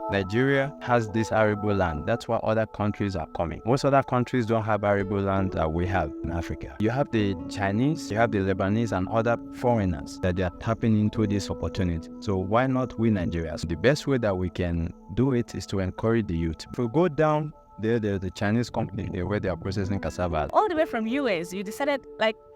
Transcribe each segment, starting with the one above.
Nigeria has this arable land. That's why other countries are coming. Most other countries don't have arable land that we have in Africa. You have the Chinese, you have the Lebanese and other foreigners that they are tapping into this opportunity. So why not we Nigerians? The best way that we can do it is to encourage the youth. If we go down there's the Chinese company there where they are processing cassava. All the way from US, you decided,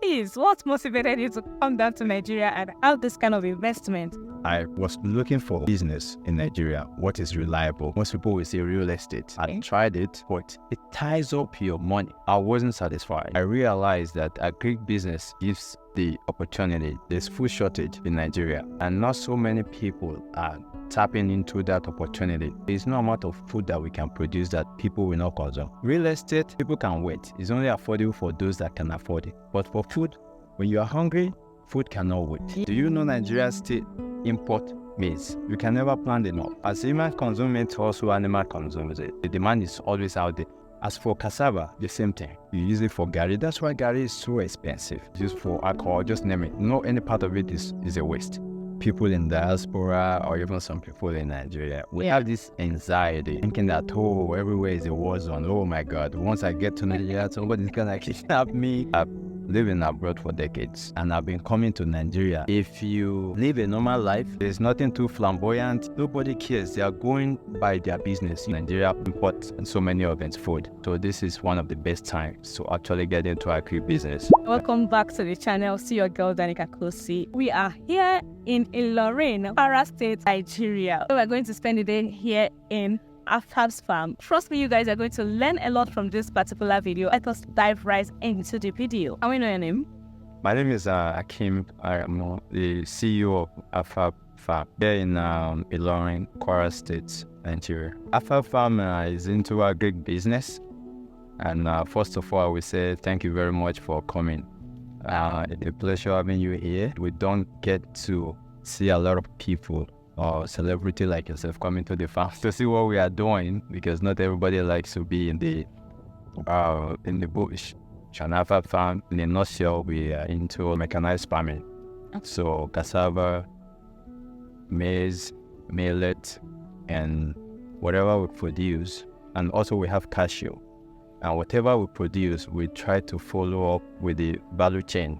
please, what motivated you to come down to Nigeria and have this kind of investment? I was looking for business in Nigeria. What is reliable? Most people will say real estate. I tried it, but it ties up your money. I wasn't satisfied. I realized that a Greek business gives the opportunity. There's food shortage in Nigeria, and not so many people are tapping into that opportunity. There's no amount of food that we can produce that people will not consume. Real estate, people can wait. It's only affordable for those that can afford it. But for food, when you are hungry, food cannot wait. Do you know Nigeria still import maize? You can never plant enough. As human consume it, also animal consumes it. The demand is always out there. As for cassava, the same thing. You use it for Garri. That's why Garri is so expensive. Used for alcohol, just name it. No, any part of it is a waste. People in Diaspora or even some people in Nigeria, we have this anxiety, thinking that, oh, everywhere is a war zone. Oh my God, once I get to Nigeria, somebody's gonna kidnap me. I've lived abroad for decades and I've been coming to Nigeria. If you live a normal life, there's nothing too flamboyant. Nobody cares. They are going by their business. Nigeria imports so many of its food. So this is one of the best times to actually get into Akure business. Welcome back to the channel. See your girl, Danica Kosi. We are here in Ilorin, Kwara State, Nigeria. So we're going to spend the day here in AFAB's farm. Trust me, you guys are going to learn a lot from this particular video. Let us dive right into the video. Can we know your name? My name is Akim. I am the CEO of AFAB Farm here in Ilorin, Kwara State, Nigeria. AFAB Farm is into a Greek business. And first of all, I will say thank you very much for coming. It's a pleasure having you here. We don't get to see a lot of people or celebrity like yourself coming to the farm to see what we are doing, because not everybody likes to be in the bush. AFAB Farm, in a nutshell, we are into mechanized farming. So cassava, maize, millet, and whatever we produce. And also we have cashew. And whatever we produce, we try to follow up with the value chain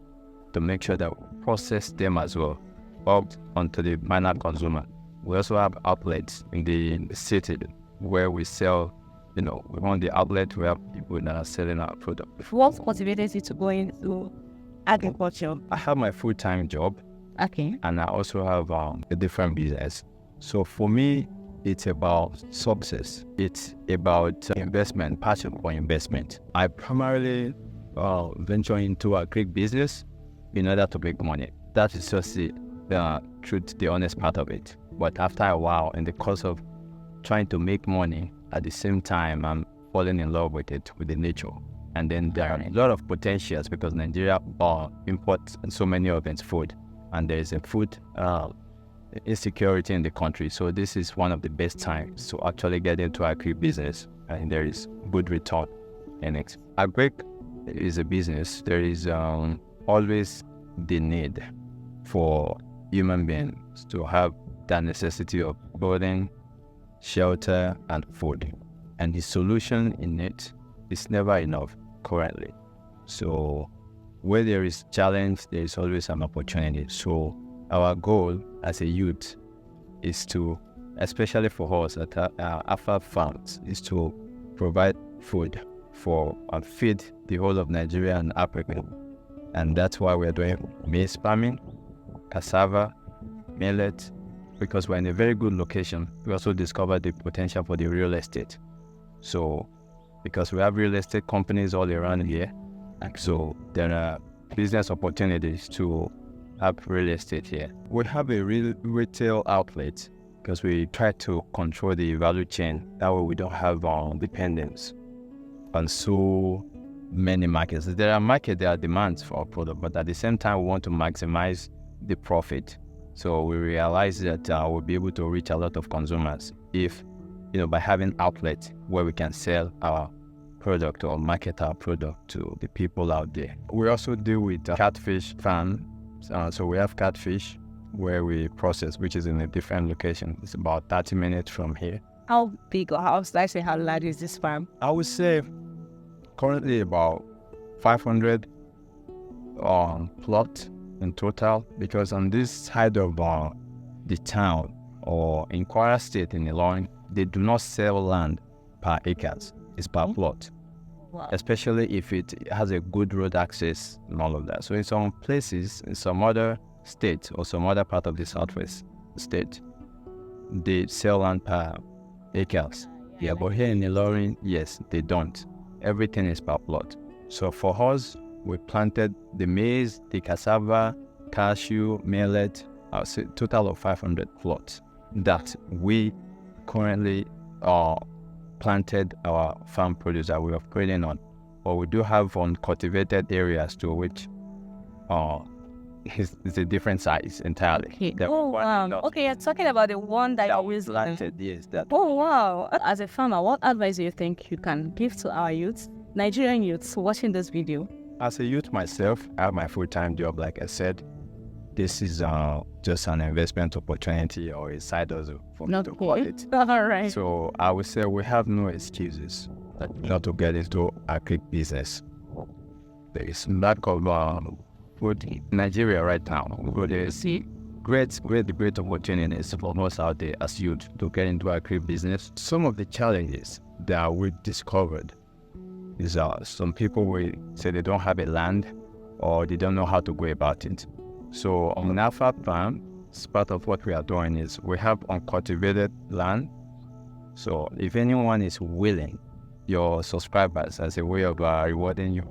to make sure that we process them as well up onto the final consumer. We also have outlets in the city where we sell, we want the outlet where people that are selling our product. What motivated you to go into agriculture? I have my full-time job. Okay. And I also have a different business. So for me, it's about success. It's about investment, passion for investment. I primarily venture into a Greek business in order to make money. That is just the truth, the honest part of it. But after a while, in the course of trying to make money, at the same time, I'm falling in love with it, with the nature. And then there are a lot of potentials because Nigeria imports so many of its food. And there is a food insecurity in the country. So this is one of the best times to actually get into agri business, and there is good return in it. Agri is a business. There is always the need for human beings to have that necessity of clothing, shelter, and food. And the solution in it is never enough currently. So where there is challenge, there is always an opportunity. So our goal as a youth is to, especially for us at AFAB Farms, is to provide food for and feed the whole of Nigeria and Africa. And that's why we're doing maize farming, cassava, millet, because we're in a very good location. We also discovered the potential for the real estate. So, because we have real estate companies all around here, so there are business opportunities to have real estate here. We have a real retail outlet because we try to control the value chain. That way we don't have dependence on so many markets. There are demands for our product, but at the same time we want to maximize the profit. So we realize that we'll be able to reach a lot of consumers if, by having outlets where we can sell our product or market our product to the people out there. We also deal with catfish farm. So we have catfish where we process, which is in a different location. It's about 30 minutes from here. How big or how, should I say, how large is this farm? I would say currently about 500 plot in total, because on this side of the town or in Kwara State in Ilorin, they do not sell land per acres. It's per plot. Wow. Especially if it has a good road access and all of that. So in some places, in some other states or some other part of the southwest state, they sell land per acres. Yeah, but here in Ilorin, yes, they don't. Everything is per plot. So for us, we planted the maize, the cassava, cashew, millet, a total of 500 plots that we currently planted our farm produce that we're operating on. But we do have uncultivated areas to which it's a different size entirely. Okay. Oh, wow. Okay, you're talking about the one that you always planted, yes. That. Oh, wow. As a farmer, what advice do you think you can give to our youths, Nigerian youths watching this video? As a youth myself, I have my full-time job, like I said. This is just an investment opportunity or a side hustle for me to call it. All right. So I would say we have no excuses not to get into agric business. There is lack of food in Nigeria right now. But there is great opportunities for us out there as youth to get into agric business. Some of the challenges that we discovered is some people will say they don't have a land or they don't know how to go about it. So on AFAB farm, part of what we are doing is we have uncultivated land. So if anyone is willing, your subscribers, as a way of rewarding you,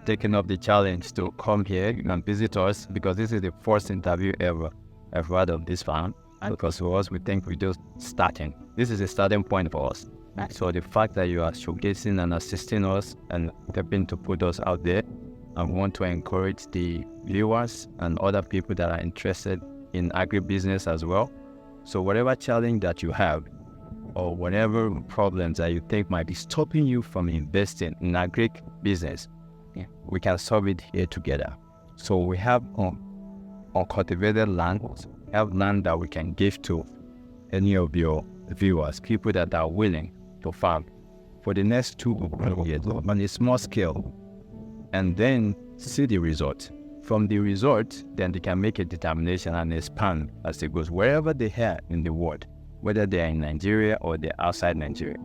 taking up the challenge to come here and visit us, because this is the first interview ever I've had on this farm. Because for us, we think we're just starting. This is a starting point for us. So the fact that you are showcasing and assisting us and helping to put us out there, I want to encourage the viewers and other people that are interested in agribusiness as well. So whatever challenge that you have or whatever problems that you think might be stopping you from investing in agric business, we can solve it here together. So we have uncultivated land, we have land that we can give to any of your viewers, people that are willing to farm for the next 2 years on a small scale, and then see the result. From the result, then they can make a determination and expand as it goes wherever they are in the world, whether they are in Nigeria or they're outside Nigeria.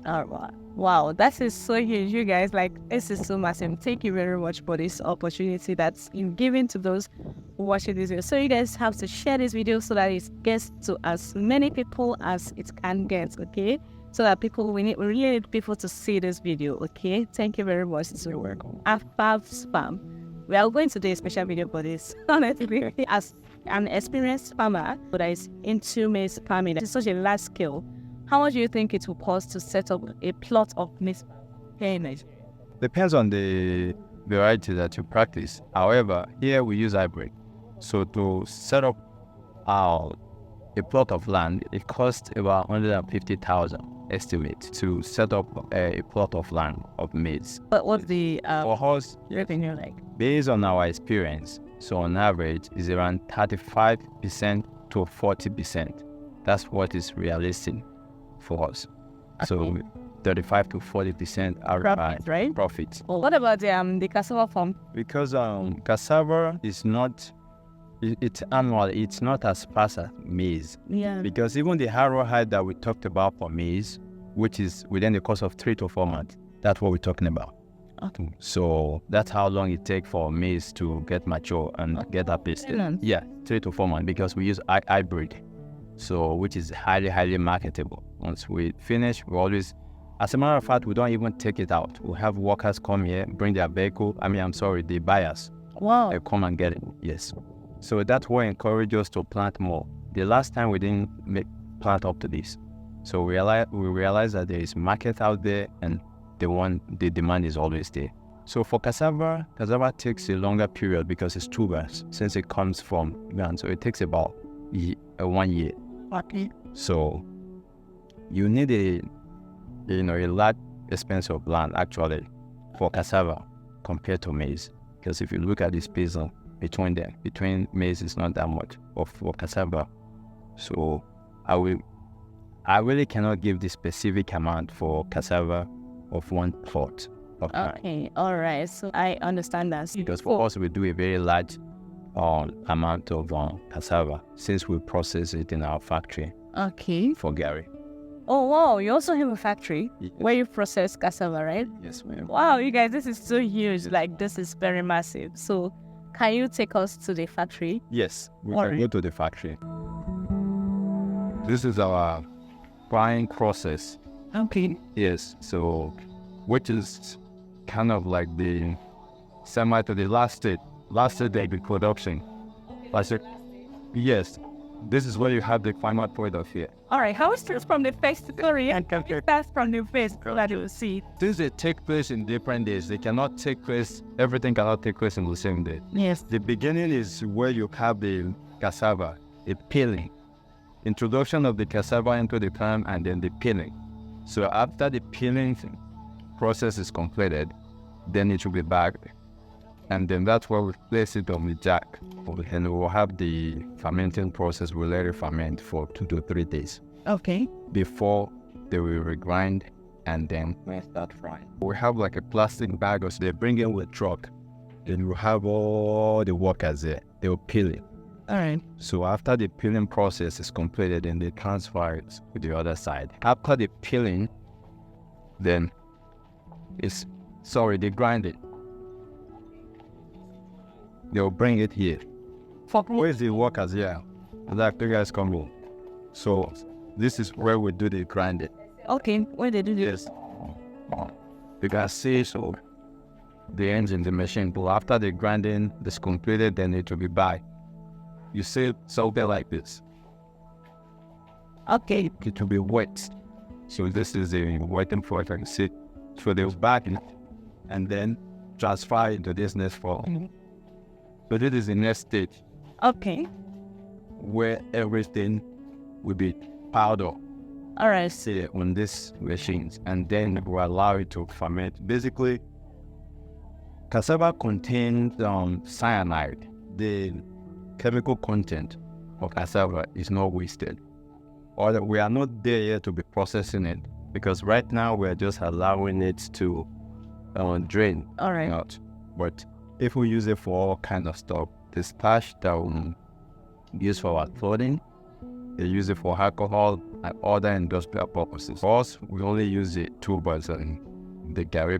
All right. Wow, that is so huge, you guys. Like, this is so massive. Thank you very much for this opportunity that's given to those watching this video. So you guys have to share this video so that it gets to as many people as it can get, okay? So that we really need people to see this video, okay? Thank you very much. You're welcome. AFAB farm. We are going to do a special video for this, honestly. As an experienced farmer that is into maize farming, it's such a large scale. How much do you think it will cost to set up a plot of maize here in Nigeria? Depends on the variety that you practice. However, here we use hybrid. So to set up a plot of land, it costs about 150,000 estimate to set up a plot of land of maize. But what's the for us, revenue like? Based on our experience, so on average is around 35% to 40%. That's what is realistic for us. So 35 to 40% are profit, right? Profit. Well, what about the cassava farm? Because cassava is not, it's annual. It's not as fast as maize. Yeah. Because even the harrow height that we talked about for maize, which is within the course of 3 to 4 months, that's what we're talking about. Okay. So that's how long it takes for maize to get mature and get harvested. Yeah, 3 to 4 months, because we use hybrid, so which is highly marketable. Once we finish, we always, as a matter of fact, we don't even take it out. We have workers come here, bring their vehicle. The buyers. Wow. They come and get it. Yes. So that will encourage us to plant more. The last time we didn't plant up to this. So we realize that there is market out there and the demand is always there. So for cassava takes a longer period because it's tubers, since it comes from ground. So it takes about 1 year. Okay. So you need a large expense of land actually for cassava compared to maize. Because if you look at the space between maize is not that much, or for cassava. So I I really cannot give the specific amount for cassava of 1 plot of land. Okay, all right. So I understand that. Because for us, we do a very large amount of cassava since we process it in our factory. Okay. For Garri. Oh, wow. You also have a factory where you process cassava, right? Yes, ma'am. Wow, you guys, this is so huge. Like, this is very massive. So can you take us to the factory? Yes, we can go to the factory. This is our frying process. Okay. Yes, so which is kind of like the semi to the last stage of the production. Yes, this is where you have the final product here. All right, how is it from the face to the end? That's from the face that you will see. Since they take place in different days, they cannot take place, everything cannot take place in the same day. Yes. The beginning is where you have the cassava, a peeling. Introduction of the cassava into the pan and then the peeling. So after the peeling process is completed, then it will be bagged. And then that's where we place it on the jack. And we'll have the fermenting process. We'll let it ferment for 2 to 3 days. Okay. Before they will regrind and then we start frying. We have like a plastic bag, so they bring in with truck. Then we'll have all the workers there. They will peel it. All right. So after the peeling process is completed, then they transfer it to the other side. After the peeling, then they grind it. They'll bring it here. Where's the workers here? Like the guys come in. So this is where we do the grinding. Okay, where they do this? Yes. You can see so the engine, the machine. But after the grinding is completed, then it will be back. You see something like this. Okay. It will be wet. So this is the waiting for it. You see. So they'll back it and then transfer into this next form. Mm-hmm. So this is the next stage. Okay. Where everything will be powder. All right. See on these machines, and then we allow it to ferment. Basically, cassava contains cyanide. The chemical content of cassava is not wasted. Or that we are not there yet to be processing it, because right now we are just allowing it to drain. All right. Out. But if we use it for all kind of stuff, the starch that we use for our clothing, they use it for alcohol and other industrial purposes. For us, we only use the tubers and the Garri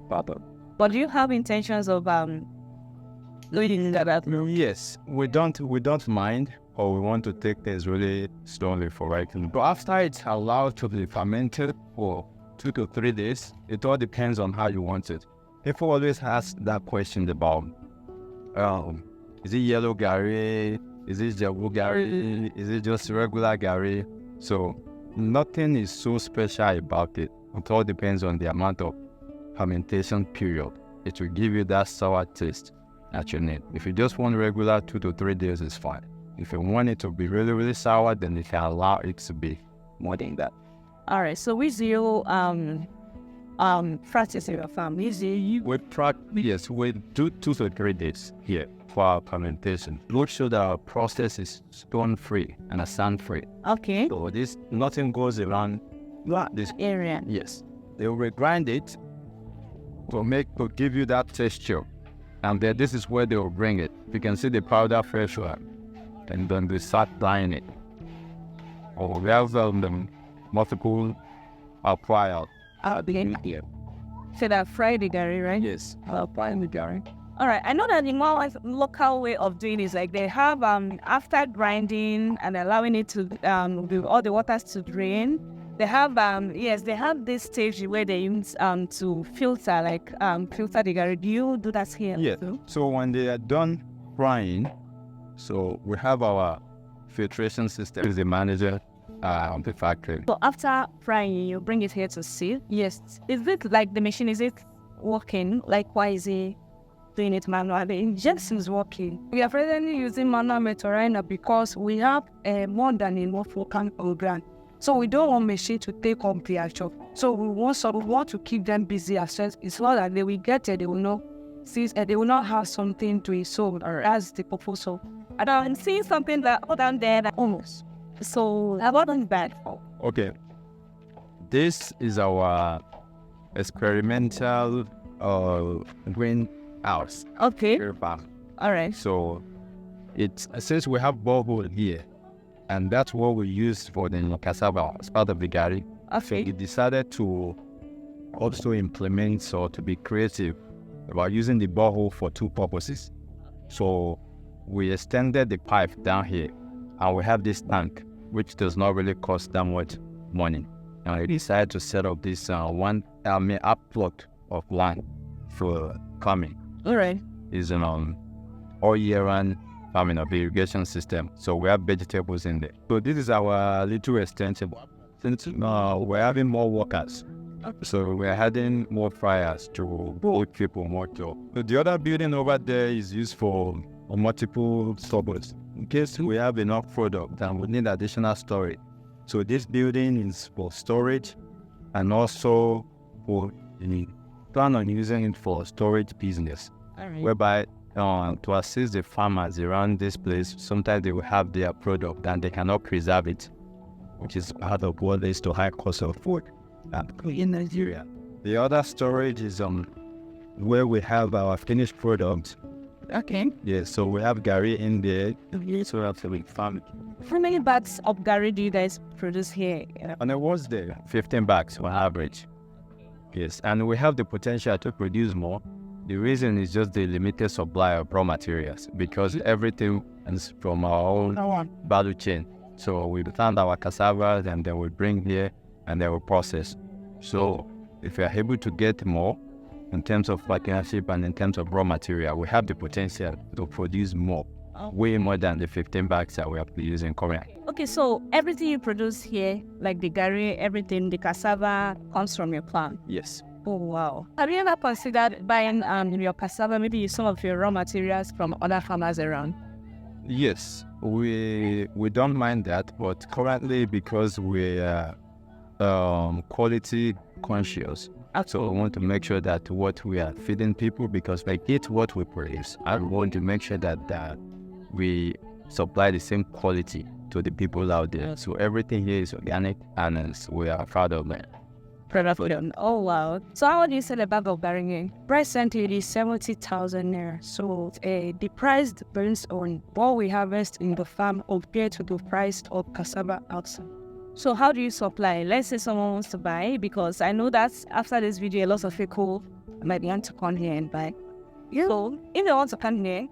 powder. But do you have intentions of doing that? Yes, we don't mind, or we want to take things really slowly for writing. But after it's allowed to be fermented for 2 to 3 days, it all depends on how you want it. People always ask that question about, is it yellow Garri? Is it Jabu Garri? Is it just regular Garri? So nothing is so special about it. It all depends on the amount of fermentation period. It will give you that sour taste that you need. If you just want regular 2 to 3 days, it's fine. If you want it to be really, really sour, then you can allow it to be more than that. All right. So with you practice in your farm, Yes, we do 2 to 3 days here for our fermentation. We'll show that our process is stone-free and sand-free. Okay. So nothing goes around this area. Yes. They will regrind it to give you that texture. And then this is where they will bring it. You can see the powder fresh one. And then they start dyeing it. Or we have them multiple trials. Here. So that fry the Garri, right? Yes, frying the Garri. All right. I know that the more local way of doing is like they have after grinding and allowing it to all the waters to drain. They have they have this stage where they use to filter filter the Garri. Do you do that here? Yes. So when they are done frying, so we have our filtration system. Is the manager of the factory. So after frying, you bring it here to seal. Yes. Is it like the machine? Is it working? Like why is it doing it manually? It just is working. We are presently using manual method right now because we have more than enough working program. So we don't want machine to take up the action. So we want to keep them busy as well. It's not that they will get it, they will not see, they will not have something to solve, or as the proposal. And I'm seeing something that down there that almost So what is that? Okay. This is our experimental greenhouse. Okay. Farm. All right. So it's since we have borehole here, and that's what we use for the cassava as part of the Garri. Okay. So we decided to also implement or to be creative about using the borehole for two purposes. So we extended the pipe down here, and we have this tank, which does not really cost that much money. And I decided to set up this upplot of land for farming. All right. It's an all year round farming of irrigation system. So we have vegetables in there. So this is our little extension. Since we're having more workers, so we're adding more fryers to put people more job. The other building over there is used for multiple stores. In case we have enough product and we need additional storage. So this building is for storage, and also for plan on using it for storage business. All right. Whereby to assist the farmers around this place, sometimes they will have their product and they cannot preserve it, which is part of what leads to high cost of food in Nigeria. The other storage is where we have our finished product. Okay. Yeah, so we have Garri in there. So we have to be farming. How many bags of Garri do you guys produce here? And it was there 15 bags on average. Yes, and we have the potential to produce more. The reason is just the limited supply of raw materials, because everything is from our own value chain. So we plant our cassava and then we bring here and then we process. So if we are able to get more in terms of partnership and in terms of raw material, we have the potential to produce more, way more than the 15 bags that we are producing currently. Okay, so everything you produce here, like the Garri, everything, the cassava, comes from your plant? Yes. Oh, wow. Have you ever considered buying your cassava, maybe some of your raw materials from other farmers around? Yes, we don't mind that, but currently because we are quality conscious, so we want to make sure that what we are feeding people, because they eat what we produce, and we want to make sure that we supply the same quality to the people out there. So everything here is organic, and we are proud of it. Oh, wow. So how do you sell a bag of Garri? Presently, it is 70,000 naira. So the price depends on what we harvest in the farm compared to the price of cassava outside. So how do you supply? Let's say someone wants to buy, because I know that after this video, a lot of people might want to come here and buy. Yeah. So if they want to come here,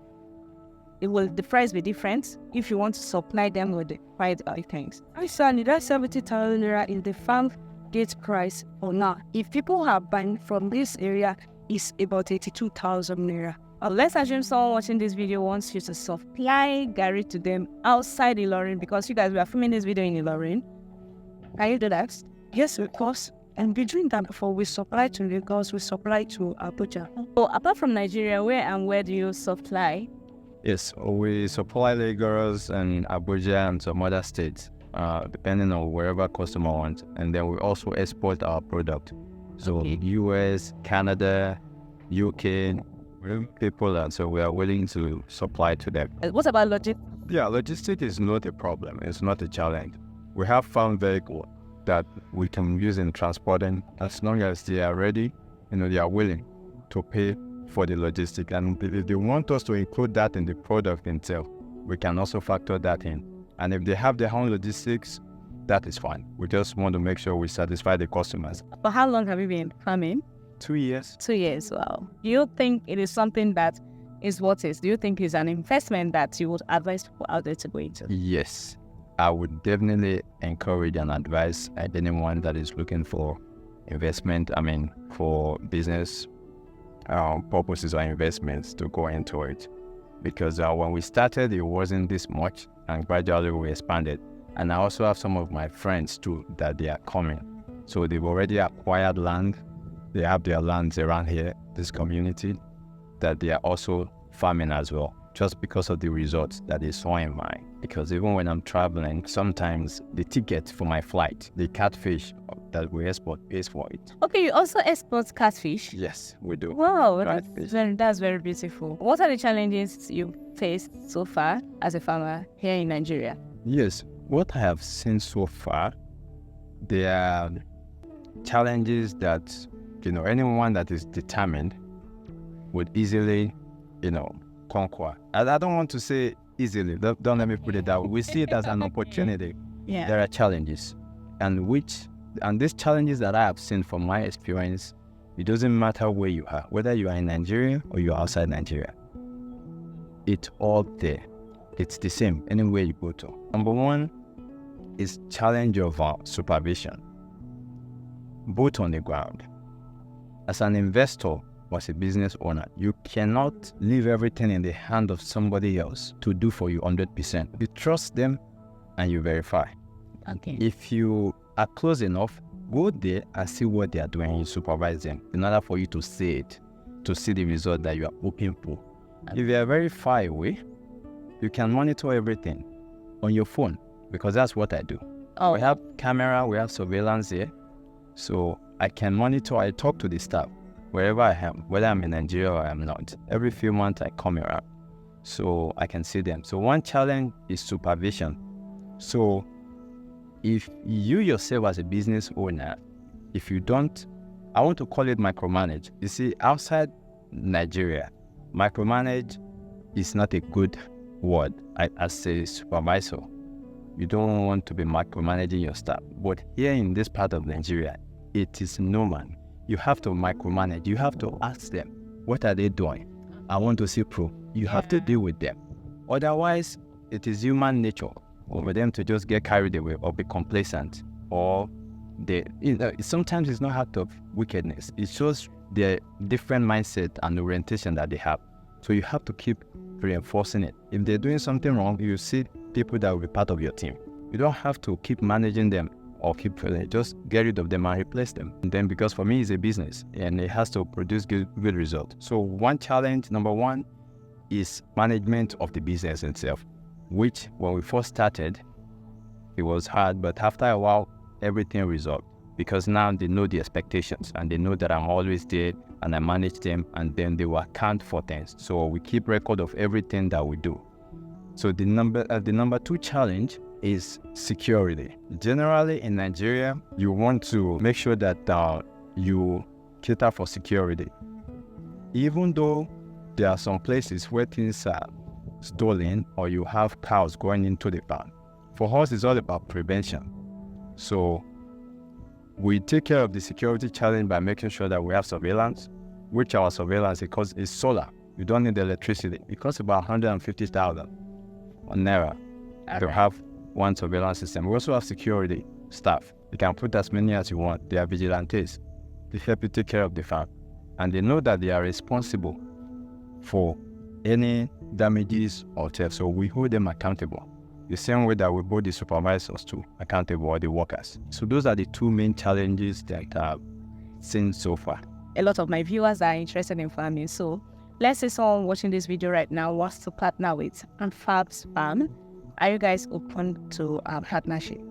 the price be different if you want to supply them with the right items. I saw that 70,000 naira is the farm gate price or not. If people are buying from this area, it's about 82,000 naira. Let's assume someone watching this video wants you to supply Garri to them outside Ilorin, because you guys were filming this video in Ilorin. Can you do that? Yes, of course. And between that, before we supply to Lagos, we supply to Abuja. So apart from Nigeria, where do you supply? Yes, we supply Lagos and Abuja and some other states, depending on wherever customer wants. And then we also export our product. So US, Canada, UK, people, and so we are willing to supply to them. What about logistics? Yeah, logistics is not a problem. It's not a challenge. We have farm vehicle that we can use in transporting, as long as they are ready, they are willing to pay for the logistics. And if they want us to include that in the product itself, we can also factor that in. And if they have their own logistics, that is fine. We just want to make sure we satisfy the customers. But how long have you been farming? 2 years. 2 years, wow. Do you think it is something that is worth it? Do you think it's an investment that you would advise people out there to go into? Yes. I would definitely encourage and advise anyone that is looking for investment, for business purposes or investments, to go into it. Because when we started, it wasn't this much, and gradually we expanded. And I also have some of my friends too that they are coming. So they've already acquired land. They have their lands around here, this community, that they are also farming as well, just because of the results that they saw in mine. Because even when I'm traveling, sometimes the ticket for my flight, the catfish that we export pays for it. Okay, you also export catfish? Yes, we do. Wow, that's very beautiful. What are the challenges you faced so far as a farmer here in Nigeria? Yes, what I have seen so far, there are challenges that, anyone that is determined would easily, conquer. And I don't want to say easily, don't let me put it that way. We see it as an opportunity. Yeah. There are challenges, and these challenges that I have seen from my experience, it doesn't matter where you are, whether you are in Nigeria or you're outside Nigeria. It's all there. It's the same anywhere you go to. Number one is challenge of supervision, both on the ground. As an investor or as a business owner, you cannot leave everything in the hand of somebody else to do for you 100%. You trust them and you verify. Okay. If you are close enough, go there and see what they are doing. You supervise them in order for you to see it, to see the result that you are hoping for. If you are very far away, you can monitor everything on your phone, because that's what I do. Oh. We have camera, we have surveillance here. So I can monitor, I talk to the staff wherever I am, whether I'm in Nigeria or I'm not. Every few months I come around, so I can see them. So one challenge is supervision. So if you yourself as a business owner, if you don't, I want to call it micromanage. You see, outside Nigeria, micromanage is not a good word. As a supervisor, you don't want to be micromanaging your staff. But here in this part of Nigeria, it is normal. You have to micromanage. You have to ask them, what are they doing? I want to see proof. You have to deal with them. Otherwise, it is human nature for them to just get carried away or be complacent, or sometimes it's not out of wickedness. It shows their different mindset and orientation that they have. So you have to keep reinforcing it. If they're doing something wrong, you see people that will be part of your team. You don't have to keep managing them or just get rid of them and replace them. And then, because for me it's a business and it has to produce good results. So one challenge, number one, is management of the business itself, which when we first started, it was hard, but after a while, everything resolved, because now they know the expectations and they know that I'm always there and I manage them, and then they will account for things. So we keep record of everything that we do. So the number two challenge is security. Generally in Nigeria, you want to make sure that you cater for security. Even though there are some places where things are stolen or you have cows going into the farm, for us it's all about prevention. So we take care of the security challenge by making sure that we have surveillance, which our surveillance, because it's solar, you don't need electricity. It costs about 150,000 naira to have one surveillance system. We also have security staff. You can put as many as you want. They are vigilantes. They help you take care of the farm, and they know that they are responsible for any damages or theft. So we hold them accountable, the same way that we hold the supervisors to accountable, or the workers. So those are the two main challenges that I've seen so far. A lot of my viewers are interested in farming. So let's say someone watching this video right now wants to partner with AFAB's farm. Are you guys open to partnership?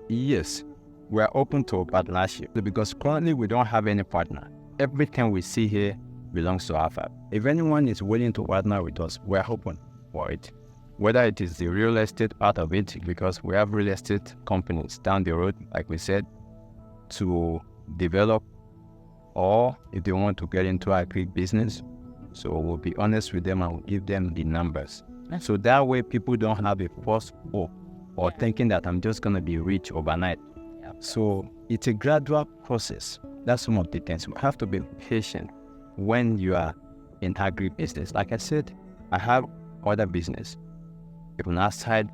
Yes, we are open to a partnership, because currently we don't have any partner. Everything we see here belongs to AFAB. If anyone is willing to partner with us, we're open for it. Whether it is the real estate part of it, because we have real estate companies down the road, like we said, to develop, or if they want to get into a quick business. So we'll be honest with them and we'll give them the numbers. So that way people don't have a false hope or thinking that I'm just going to be rich overnight. So it's a gradual process. That's some of the things. You have to be patient when you are in agri-business. Like I said, I have other business, even outside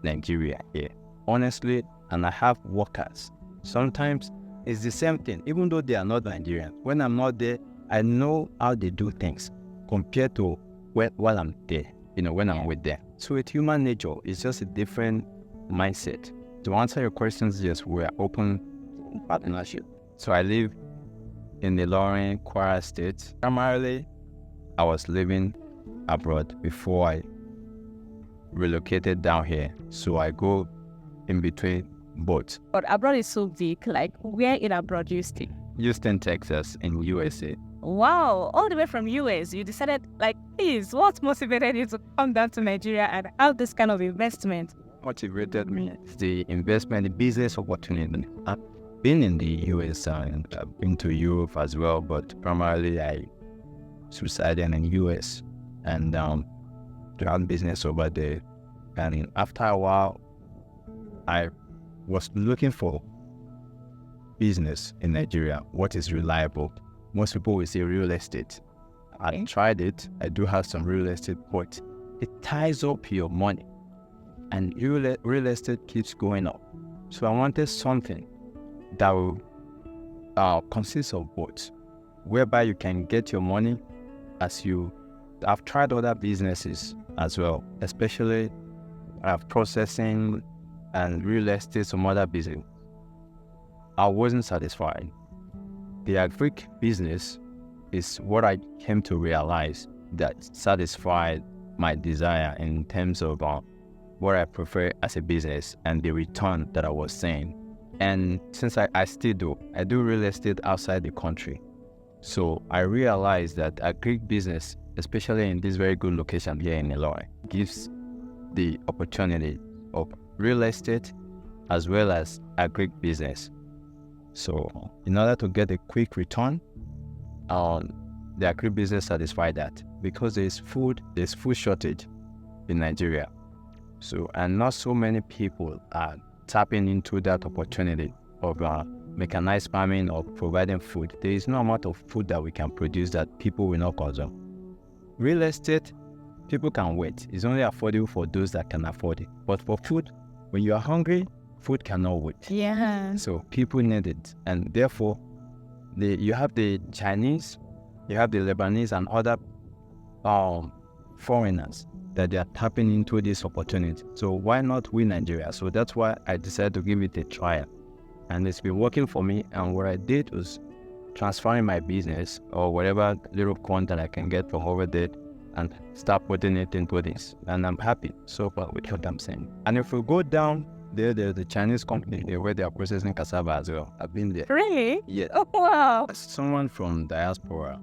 Nigeria here, honestly, and I have workers. Sometimes it's the same thing, even though they are not Nigerian. When I'm not there, I know how they do things compared to while I'm there, when I'm with them. So it's human nature. It's just a different mindset. To answer your questions, yes, we're open partnership. So I live in the Kwara State. Primarily, I was living abroad before I relocated down here. So I go in between both. But abroad is so big. Like, where in abroad do you stay? Houston, Texas, in USA. Wow, all the way from US, you decided, please, what motivated you to come down to Nigeria and have this kind of investment? motivated me is the investment, the business opportunity. I've been in the US and I've been to Europe as well, but primarily I resided in the US and done business over there. And after a while, I was looking for business in Nigeria. What is reliable? Most people will say real estate. I tried it. I do have some real estate, but it ties up your money. And real estate keeps going up. So I wanted something that will consist of both, whereby you can get your money as you... I've tried other businesses as well, especially processing and real estate, some other business. I wasn't satisfied. The agric business is what I came to realize that satisfied my desire in terms of what I prefer as a business and the return that I was seeing. And since I still do, I do real estate outside the country. So I realized that agric business, especially in this very good location here in Ilorin, gives the opportunity of real estate as well as agric business. So in order to get a quick return, the agric business satisfied that because there's food shortage in Nigeria. So, and not so many people are tapping into that opportunity of mechanized farming or providing food. There is no amount of food that we can produce that people will not consume. Real estate, people can wait. It's only affordable for those that can afford it. But for food, when you are hungry, food cannot wait. Yeah. So people need it. And therefore, you have the Chinese, you have the Lebanese and other foreigners that they are tapping into this opportunity. So why not we Nigeria? So that's why I decided to give it a trial. And it's been working for me. And what I did was transferring my business or whatever little content I can get from over there and start putting it into this. And I'm happy so far with what I'm saying. And if we go down there's the Chinese company there where they are processing cassava as well. I've been there. Really? Yeah. Oh, wow. As someone from Diaspora,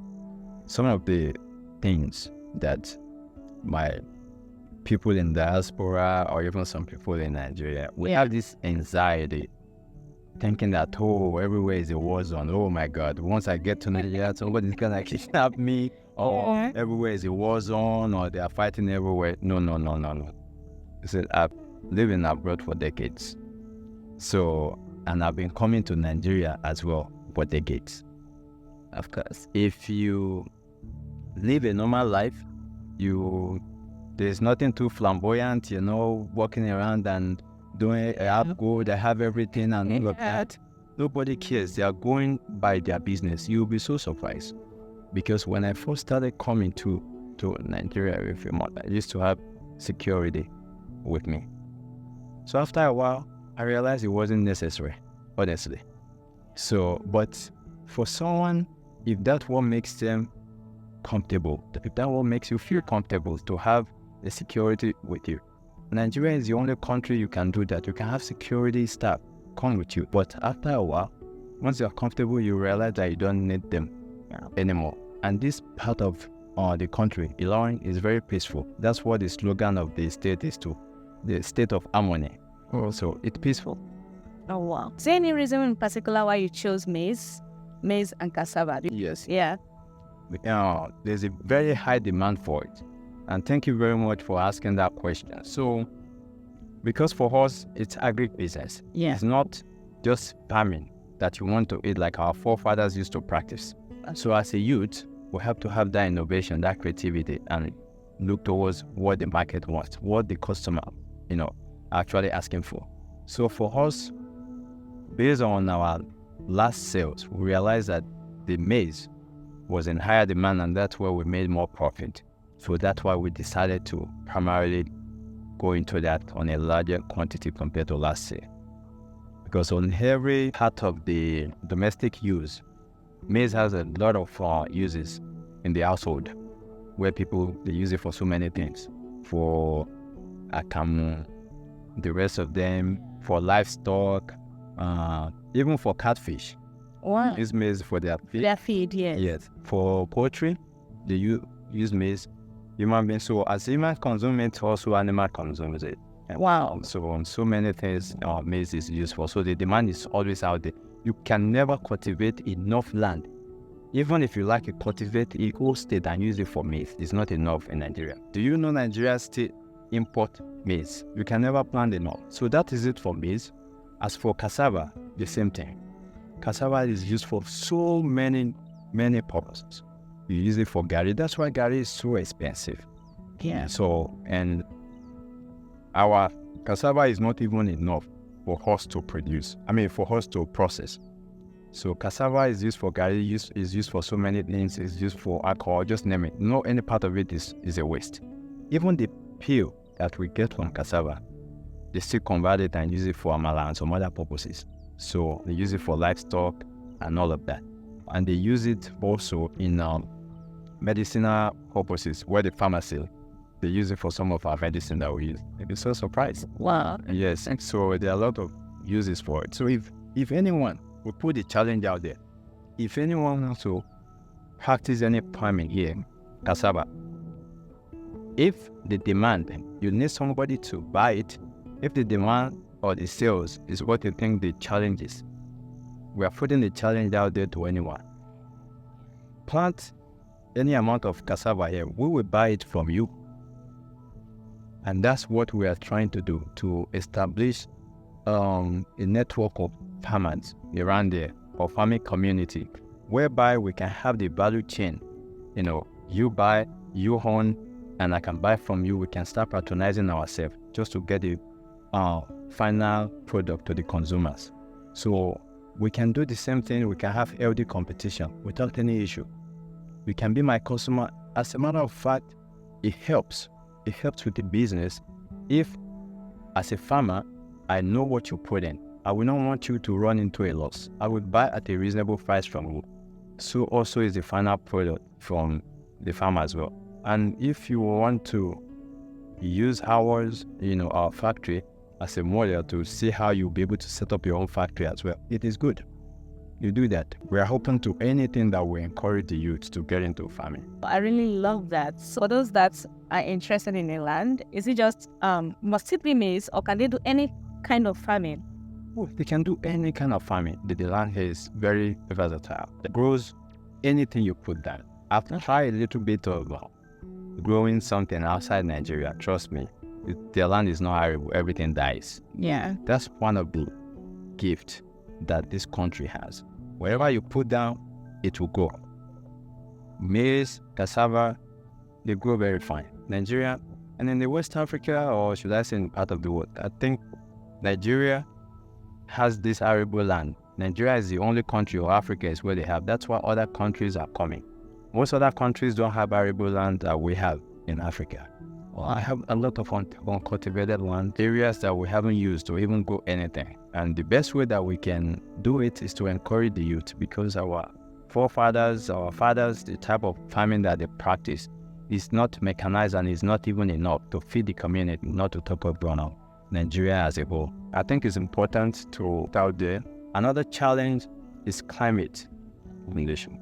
some of the things that my people in Diaspora or even some people in Nigeria, we have this anxiety, thinking that, oh, everywhere is a war zone. Oh my God, once I get to Nigeria, somebody's gonna kidnap me, or everywhere is a war zone, or they are fighting everywhere. No. I said, I've lived in abroad for decades. So, and I've been coming to Nigeria as well for decades. Of course, if you live a normal life, there's nothing too flamboyant, walking around and doing a have good, I have everything and all of that. Nobody cares. They are going by their business. You'll be so surprised. Because when I first started coming to Nigeria with a month, I used to have security with me. So after a while, I realized it wasn't necessary, honestly. So, but for someone, if that's what makes them comfortable, if that's what makes you feel comfortable to have the security with you, Nigeria is the only country you can do that. You can have security staff come with you. But after a while, once you're comfortable, you realize that you don't need them anymore. And this part of the country, Ilorin, is very peaceful. That's what the slogan of the state is too. The state of harmony. So it's peaceful. Oh, wow. Is there any reason in particular why you chose maize and cassava? Yes. Yeah. There's a very high demand for it. And thank you very much for asking that question. So, because for us, it's agribusiness. Yeah. It's not just farming that you want to eat like our forefathers used to practice. So as a youth, we have to have that innovation, that creativity, and look towards what the market wants, what the customer, actually asking for. So for us, based on our last sales, we realized that the maize was in higher demand, and that's where we made more profit. So that's why we decided to primarily go into that on a larger quantity compared to last year. Because on every part of the domestic use, maize has a lot of uses in the household where they use it for so many things. For akamu, the rest of them, for livestock, even for catfish. Wow. Use maize for their feed. Their feed, yes. Yes. For poultry, they use maize. Human beings, so as human consume it, also animal consumes it. Wow. So many things maize is used for. So the demand is always out there. You can never cultivate enough land. Even if you like to cultivate a whole state and use it for maize, it's not enough in Nigeria. Do you know Nigeria still import maize? You can never plant enough. So that is it for maize. As for cassava, the same thing. Cassava is used for so many purposes. You use it for Garri. That's why Garri is so expensive. Yeah. So, and our cassava is not even enough for us to produce. For us to process. So cassava is used for Garri, is used for so many things. It's used for alcohol, just name it. No, any part of it is a waste. Even the peel that we get from cassava, they still convert it and use it for amala and some other purposes. So they use it for livestock and all of that. And they use it also in medicinal purposes, where the pharmacy, they use it for some of our medicine that we use. You'll be so surprised. Wow. Yes, so there are a lot of uses for it. So if anyone, we put the challenge out there, if anyone wants to practice any farming here, cassava, if the demand, you need somebody to buy it. If the demand or the sales is what you think the challenge is, we are putting the challenge out there to anyone. Plant any amount of cassava here, we will buy it from you. And that's what we are trying to do, to establish a network of farmers around there, or farming community, whereby we can have the value chain. You buy, you own, and I can buy from you. We can start patronizing ourselves just to get the final product to the consumers. So we can do the same thing. We can have healthy competition without any issue. You can be my customer. As a matter of fact, it helps. It helps with the business. If, as a farmer, I know what you put in, I will not want you to run into a loss. I will buy at a reasonable price from you. So also is the final product from the farmer as well. And if you want to use ours, our factory as a model to see how you'll be able to set up your own factory as well, it is good. You do that. We are open to anything that will encourage the youth to get into farming. I really love that. So for those that are interested in a land, is it just, must it be maize, or can they do any kind of farming? Oh, they can do any kind of farming. The land here is very versatile. It grows anything you put down. I've tried a little bit of growing something outside Nigeria. Trust me, the land is not arable. Everything dies. Yeah. That's one of the gifts that this country has. Wherever you put down, it will grow. Maize, cassava, they grow very fine. Nigeria, and in the West Africa, or should I say in part of the world, I think Nigeria has this arable land. Nigeria is the only country, or Africa is where they have. That's why other countries are coming. Most other countries don't have arable land that we have in Africa. Well, I have a lot of uncultivated land, areas that we haven't used to even grow anything. And the best way that we can do it is to encourage the youth, because our forefathers, our fathers, the type of farming that they practice is not mechanized and is not even enough to feed the community, not to talk about Nigeria as a whole. I think it's important to put out there. Another challenge is climate condition.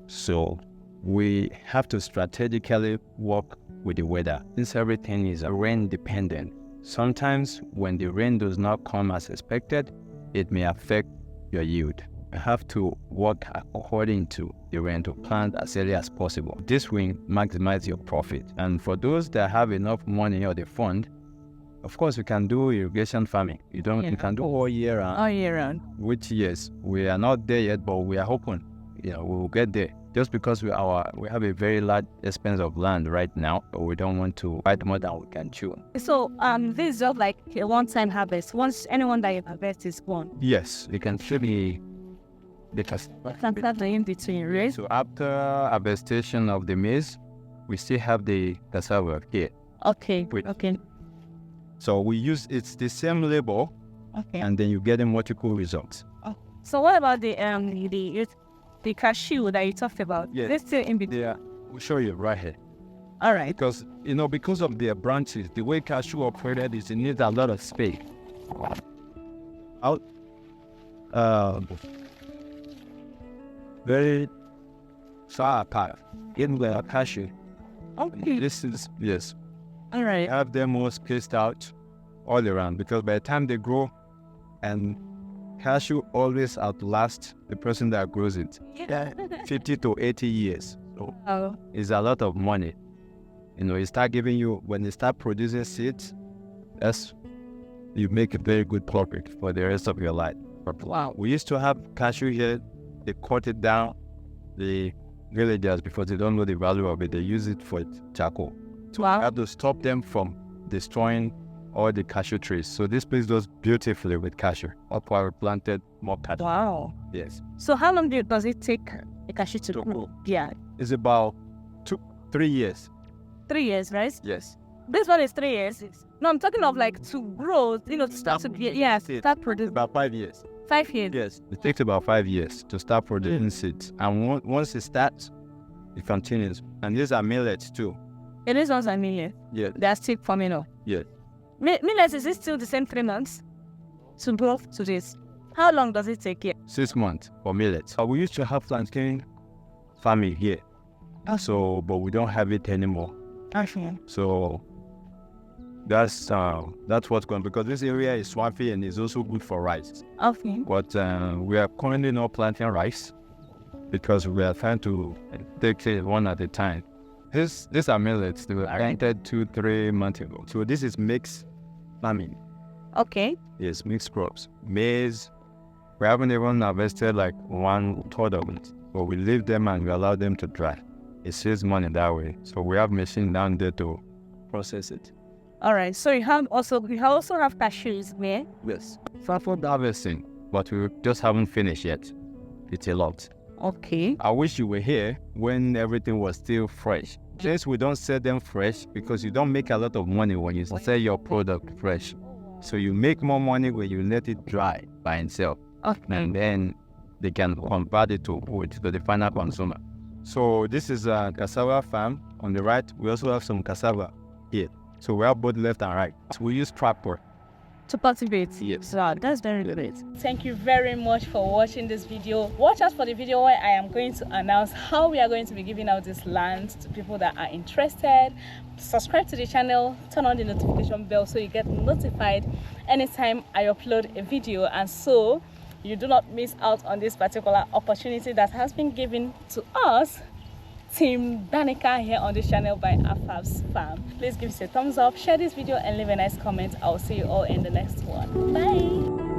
So we have to strategically work with the weather, since everything is rain dependent. Sometimes when the rain does not come as expected, it may affect your yield. You have to work according to the rain to plant as early as possible. This will maximize your profit. And for those that have enough money or the fund, of course, you can do irrigation farming. You can do all year round. All year round. Which, yes, we are not there yet, but we are hoping, we will get there. Just because we have a very large expense of land right now, but we don't want to buy more than we can chew. So this is just like a one-time harvest. Once anyone that you harvest is gone. Yes, you can still be the cassava in between, right? So after harvestation of the maize, we still have the cassava here. Okay. Okay. So it's the same labor, okay, and then you get a multiple results. Oh. So what about the cashew that you talked about? Yes. They're still in between. Yeah, we'll show you right here. All right. Because because of their branches, the way cashew operated is it needs a lot of space. Very far apart in the cashew. Okay. This is, yes. All right. Have them more spaced out. all around, because by the time they grow, and cashew always outlasts the person that grows it. Yeah. 50 to 80 years. So Oh. it's a lot of money. You know, it start giving you, when they start producing seeds, you make a very good profit for the rest of your life. Wow. We used to have cashew here. They cut it down. The villagers, because they don't know the value of it, they use it for charcoal. So Wow. we have to stop them from destroying all the cashew trees. So this place does beautifully with cashew. That's why we planted more cashew. Wow. Yes. So how long does it take a cashew to grow? Yeah. It's about 3 years. 3 years, right? Yes. This one is 3 years. No, I'm talking of like to grow, to start to be, start producing. About 5 years. 5 years. Yes. It takes about 5 years to start producing seeds. And once it starts, it continues. And these are millets too. It is ones are millet. Yeah. They are still coming up. Yes. Millets, is it still the same 3 months to grow to this? How long does it take here? 6 months for millets. We used to have plantain farming here. But we don't have it anymore. Okay. So that's what's going on, because this area is swampy and is also good for rice. Okay. But we are currently not planting rice because we are trying to take it one at a time. These are millets. They were planted 2-3 months ago. So this is mixed farming. Okay. Yes, mixed crops. Maize, we haven't even harvested like 1/3 of it, but we leave them and we allow them to dry. It saves money that way. So we have machine down there to process it. All right. So you also have cashews there. Yes. Start for harvesting, but we just haven't finished yet. It's a lot. Okay. I wish you were here when everything was still fresh. Since we don't sell them fresh, because you don't make a lot of money when you sell your product fresh. So you make more money when you let it dry by itself. Okay. And then they can convert it to wood to the final consumer. So this is a cassava farm. On the right, we also have some cassava here. So we have both left and right. So we use tractor to cultivate. Yes. Wow, that's very great. Thank you very much for watching this video. Watch out for the video where I am going to announce how we are going to be giving out this land to people that are interested. Subscribe to the channel, turn on the notification bell so you get notified anytime I upload a video, and so you do not miss out on this particular opportunity that has been given to us, Team Danica, here on this channel by AFAB's Farm. Please give us a thumbs up, share this video, and leave a nice comment. I'll see you all in the next one. Bye.